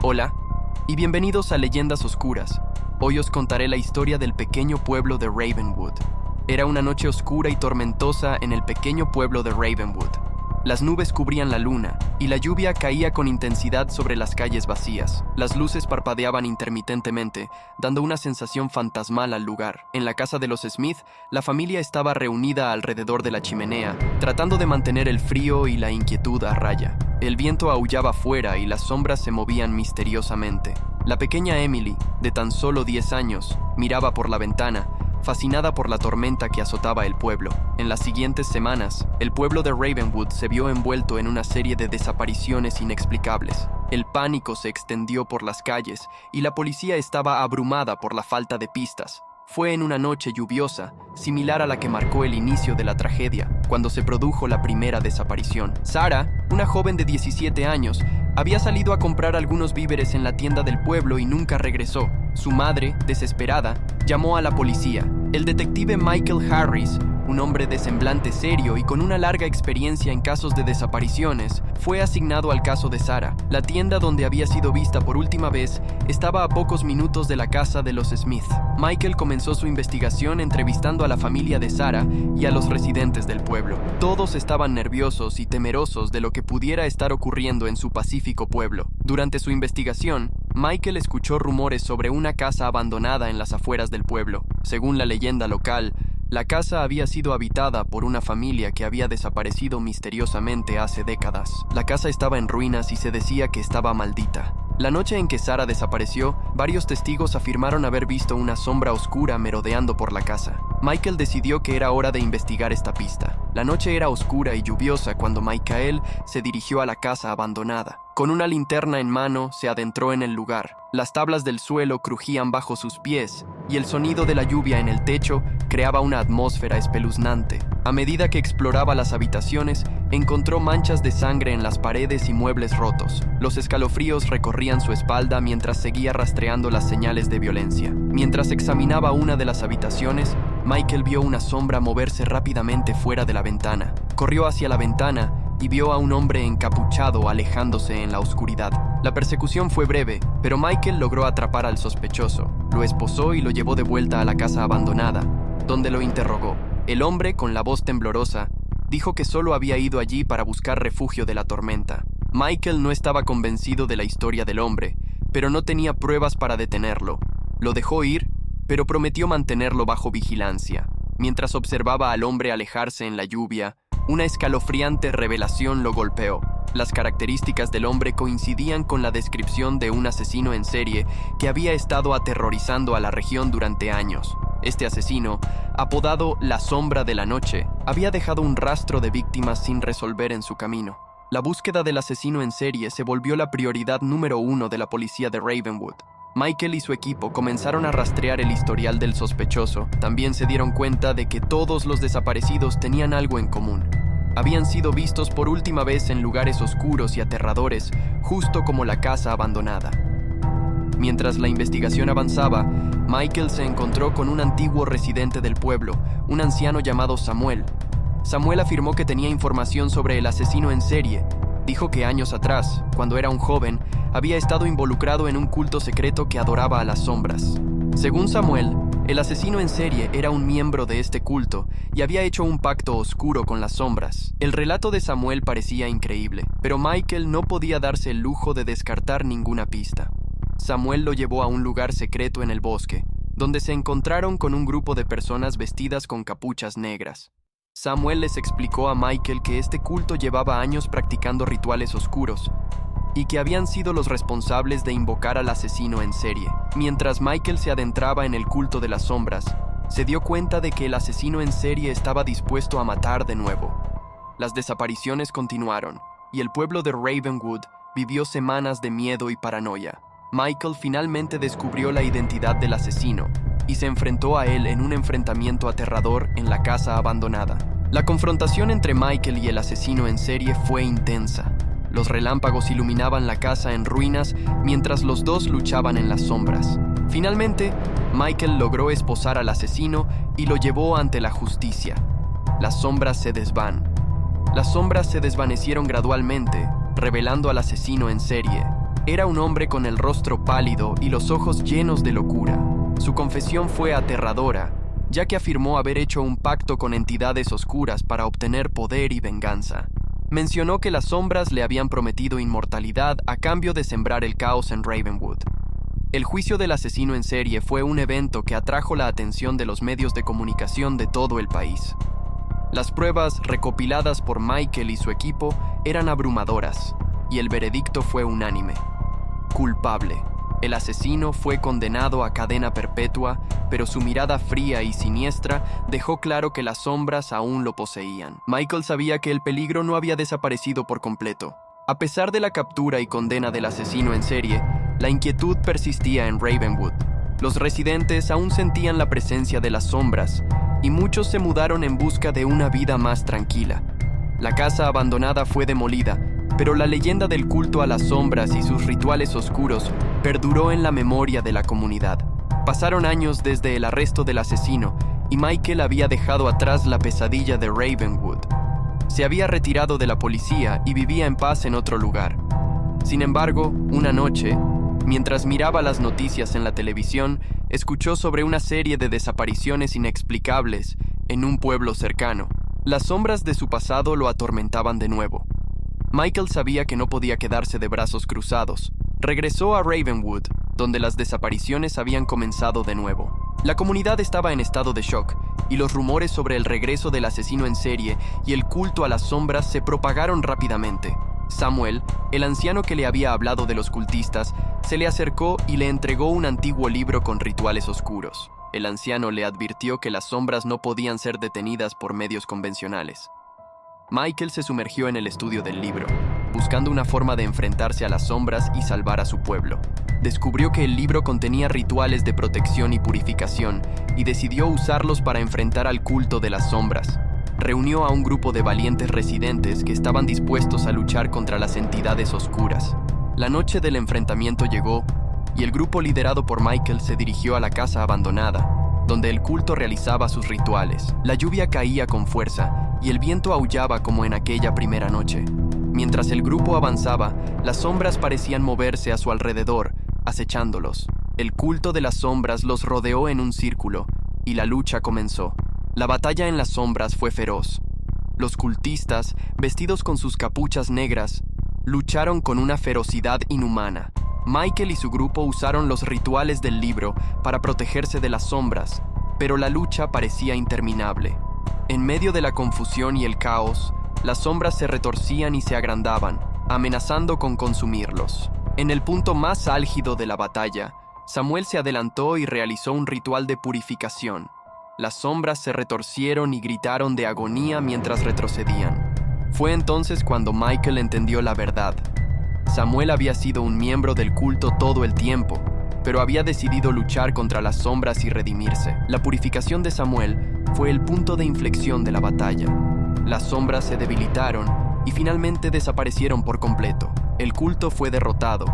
Hola, y bienvenidos a Leyendas Oscuras. Hoy os contaré la historia del pequeño pueblo de Ravenwood. Era una noche oscura y tormentosa en el pequeño pueblo de Ravenwood. Las nubes cubrían la luna, y la lluvia caía con intensidad sobre las calles vacías. Las luces parpadeaban intermitentemente, dando una sensación fantasmal al lugar. En la casa de los Smith, la familia estaba reunida alrededor de la chimenea, tratando de mantener el frío y la inquietud a raya. El viento aullaba fuera y las sombras se movían misteriosamente. La pequeña Emily, de tan solo 10 años, miraba por la ventana, fascinada por la tormenta que azotaba el pueblo. En las siguientes semanas, el pueblo de Ravenwood se vio envuelto en una serie de desapariciones inexplicables. El pánico se extendió por las calles y la policía estaba abrumada por la falta de pistas. Fue en una noche lluviosa, similar a la que marcó el inicio de la tragedia, cuando se produjo la primera desaparición. Sarah, una joven de 17 años, había salido a comprar algunos víveres en la tienda del pueblo y nunca regresó. Su madre, desesperada, llamó a la policía. El detective Michael Harris, un hombre de semblante serio y con una larga experiencia en casos de desapariciones, fue asignado al caso de Sarah. La tienda donde había sido vista por última vez estaba a pocos minutos de la casa de los Smith. Michael comenzó su investigación entrevistando a la familia de Sarah y a los residentes del pueblo. Todos estaban nerviosos y temerosos de lo que pudiera estar ocurriendo en su pacífico pueblo. Durante su investigación, Michael escuchó rumores sobre una casa abandonada en las afueras del pueblo. Según la leyenda local, la casa había sido habitada por una familia que había desaparecido misteriosamente hace décadas. La casa estaba en ruinas y se decía que estaba maldita. La noche en que Sarah desapareció, varios testigos afirmaron haber visto una sombra oscura merodeando por la casa. Michael decidió que era hora de investigar esta pista. La noche era oscura y lluviosa cuando Michael se dirigió a la casa abandonada. Con una linterna en mano, se adentró en el lugar. Las tablas del suelo crujían bajo sus pies y el sonido de la lluvia en el techo creaba una atmósfera espeluznante. A medida que exploraba las habitaciones, encontró manchas de sangre en las paredes y muebles rotos. Los escalofríos recorrían su espalda mientras seguía rastreando las señales de violencia. Mientras examinaba una de las habitaciones, Michael vio una sombra moverse rápidamente fuera de la ventana. Corrió hacia la ventana y vio a un hombre encapuchado alejándose en la oscuridad. La persecución fue breve, pero Michael logró atrapar al sospechoso. Lo esposó y lo llevó de vuelta a la casa abandonada, donde lo interrogó. El hombre, con la voz temblorosa, dijo que solo había ido allí para buscar refugio de la tormenta. Michael no estaba convencido de la historia del hombre, pero no tenía pruebas para detenerlo. Lo dejó ir, pero prometió mantenerlo bajo vigilancia. Mientras observaba al hombre alejarse en la lluvia, una escalofriante revelación lo golpeó. Las características del hombre coincidían con la descripción de un asesino en serie que había estado aterrorizando a la región durante años. Este asesino, apodado La Sombra de la Noche, había dejado un rastro de víctimas sin resolver en su camino. La búsqueda del asesino en serie se volvió la prioridad número 1 de la policía de Ravenwood. Michael y su equipo comenzaron a rastrear el historial del sospechoso. También se dieron cuenta de que todos los desaparecidos tenían algo en común. Habían sido vistos por última vez en lugares oscuros y aterradores, justo como la casa abandonada. Mientras la investigación avanzaba, Michael se encontró con un antiguo residente del pueblo, un anciano llamado Samuel. Samuel afirmó que tenía información sobre el asesino en serie. Dijo que años atrás, cuando era un joven, había estado involucrado en un culto secreto que adoraba a las sombras. Según Samuel, el asesino en serie era un miembro de este culto y había hecho un pacto oscuro con las sombras. El relato de Samuel parecía increíble, pero Michael no podía darse el lujo de descartar ninguna pista. Samuel lo llevó a un lugar secreto en el bosque, donde se encontraron con un grupo de personas vestidas con capuchas negras. Samuel les explicó a Michael que este culto llevaba años practicando rituales oscuros y que habían sido los responsables de invocar al asesino en serie. Mientras Michael se adentraba en el culto de las sombras, se dio cuenta de que el asesino en serie estaba dispuesto a matar de nuevo. Las desapariciones continuaron, y el pueblo de Ravenwood vivió semanas de miedo y paranoia. Michael finalmente descubrió la identidad del asesino y se enfrentó a él en un enfrentamiento aterrador en la casa abandonada. La confrontación entre Michael y el asesino en serie fue intensa. Los relámpagos iluminaban la casa en ruinas mientras los dos luchaban en las sombras. Finalmente, Michael logró esposar al asesino y lo llevó ante la justicia. Las sombras se desvanecieron gradualmente, revelando al asesino en serie. Era un hombre con el rostro pálido y los ojos llenos de locura. Su confesión fue aterradora, ya que afirmó haber hecho un pacto con entidades oscuras para obtener poder y venganza. Mencionó que las sombras le habían prometido inmortalidad a cambio de sembrar el caos en Ravenwood. El juicio del asesino en serie fue un evento que atrajo la atención de los medios de comunicación de todo el país. Las pruebas recopiladas por Michael y su equipo eran abrumadoras, y el veredicto fue unánime. Culpable. El asesino fue condenado a cadena perpetua, pero su mirada fría y siniestra dejó claro que las sombras aún lo poseían. Michael sabía que el peligro no había desaparecido por completo. A pesar de la captura y condena del asesino en serie, la inquietud persistía en Ravenwood. Los residentes aún sentían la presencia de las sombras, y muchos se mudaron en busca de una vida más tranquila. La casa abandonada fue demolida, pero la leyenda del culto a las sombras y sus rituales oscuros perduró en la memoria de la comunidad. Pasaron años desde el arresto del asesino, y Michael había dejado atrás la pesadilla de Ravenwood. Se había retirado de la policía y vivía en paz en otro lugar. Sin embargo, una noche, mientras miraba las noticias en la televisión, escuchó sobre una serie de desapariciones inexplicables en un pueblo cercano. Las sombras de su pasado lo atormentaban de nuevo. Michael sabía que no podía quedarse de brazos cruzados. Regresó a Ravenwood, donde las desapariciones habían comenzado de nuevo. La comunidad estaba en estado de shock, y los rumores sobre el regreso del asesino en serie y el culto a las sombras se propagaron rápidamente. Samuel, el anciano que le había hablado de los cultistas, se le acercó y le entregó un antiguo libro con rituales oscuros. El anciano le advirtió que las sombras no podían ser detenidas por medios convencionales. Michael se sumergió en el estudio del libro, buscando una forma de enfrentarse a las sombras y salvar a su pueblo. Descubrió que el libro contenía rituales de protección y purificación, y decidió usarlos para enfrentar al culto de las sombras. Reunió a un grupo de valientes residentes que estaban dispuestos a luchar contra las entidades oscuras. La noche del enfrentamiento llegó, y el grupo liderado por Michael se dirigió a la casa abandonada, donde el culto realizaba sus rituales. La lluvia caía con fuerza, y el viento aullaba como en aquella primera noche. Mientras el grupo avanzaba, las sombras parecían moverse a su alrededor, acechándolos. El culto de las sombras los rodeó en un círculo, y la lucha comenzó. La batalla en las sombras fue feroz. Los cultistas, vestidos con sus capuchas negras, lucharon con una ferocidad inhumana. Michael y su grupo usaron los rituales del libro para protegerse de las sombras, pero la lucha parecía interminable. En medio de la confusión y el caos, las sombras se retorcían y se agrandaban, amenazando con consumirlos. En el punto más álgido de la batalla, Samuel se adelantó y realizó un ritual de purificación. Las sombras se retorcieron y gritaron de agonía mientras retrocedían. Fue entonces cuando Michael entendió la verdad. Samuel había sido un miembro del culto todo el tiempo, pero había decidido luchar contra las sombras y redimirse. La purificación de Samuel fue el punto de inflexión de la batalla. Las sombras se debilitaron y finalmente desaparecieron por completo. El culto fue derrotado,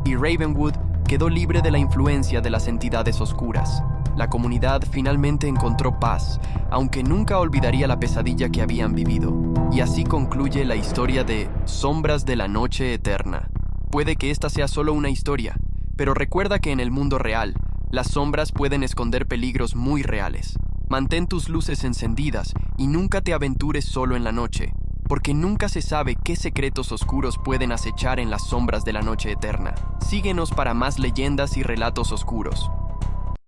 y Ravenwood quedó libre de la influencia de las entidades oscuras. La comunidad finalmente encontró paz, aunque nunca olvidaría la pesadilla que habían vivido. Y así concluye la historia de Sombras de la Noche Eterna. Puede que esta sea solo una historia, pero recuerda que en el mundo real, las sombras pueden esconder peligros muy reales. Mantén tus luces encendidas y nunca te aventures solo en la noche, porque nunca se sabe qué secretos oscuros pueden acechar en las sombras de la noche eterna. Síguenos para más leyendas y relatos oscuros.